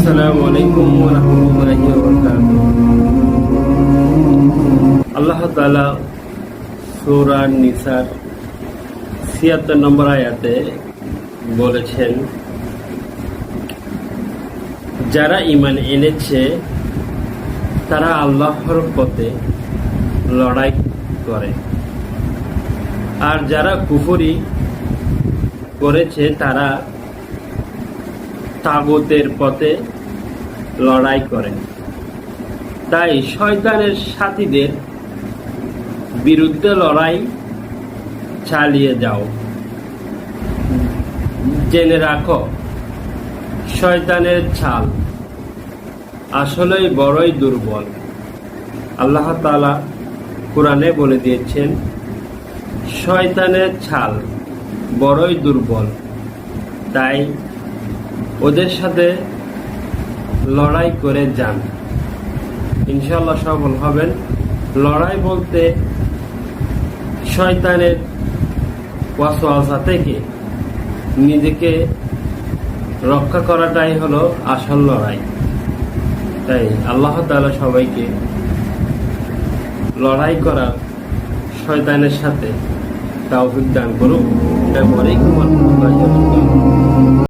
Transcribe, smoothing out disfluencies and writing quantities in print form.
আসসালামু আলাইকুম ওয়া রাহমাতুল্লাহি ওয়া বারাকাতুহু। আল্লাহ তাআলা সূরা নিসার ৭৬ নম্বর আয়াতে বলেছেন, যারা ঈমান এনেছে তারা আল্লাহর পথে লড়াই করে, আর যারা কুফরি করেছে তারা তাগুতের পথে লড়াই করে। তাই শয়তানের সাথীদের বিরুদ্ধে লড়াই চালিয়ে যাও। জেনে রাখো, শয়তানের চাল আসলেই বড়ই দুর্বল। আল্লাহ তাআলা কোরআনে বলে দিয়েছেন, শয়তানের চাল বড়ই দুর্বল, তাই ওদের সাথে লড়াই করে যান, ইনশাআল্লাহ সফল হবেন। লড়াই বলতে শয়তানের ওয়াসওয়াসা থেকে নিজেকে রক্ষা করাটাই হলো আসল লড়াই। তাই আল্লাহ তাআলা সবাইকে লড়াই করার শয়তানের সাথে তৌফিক দান করুন। আসসালামু আলাইকুম ওয়া রাহমাতুল্লাহি ওয়া বারাকাতুহু।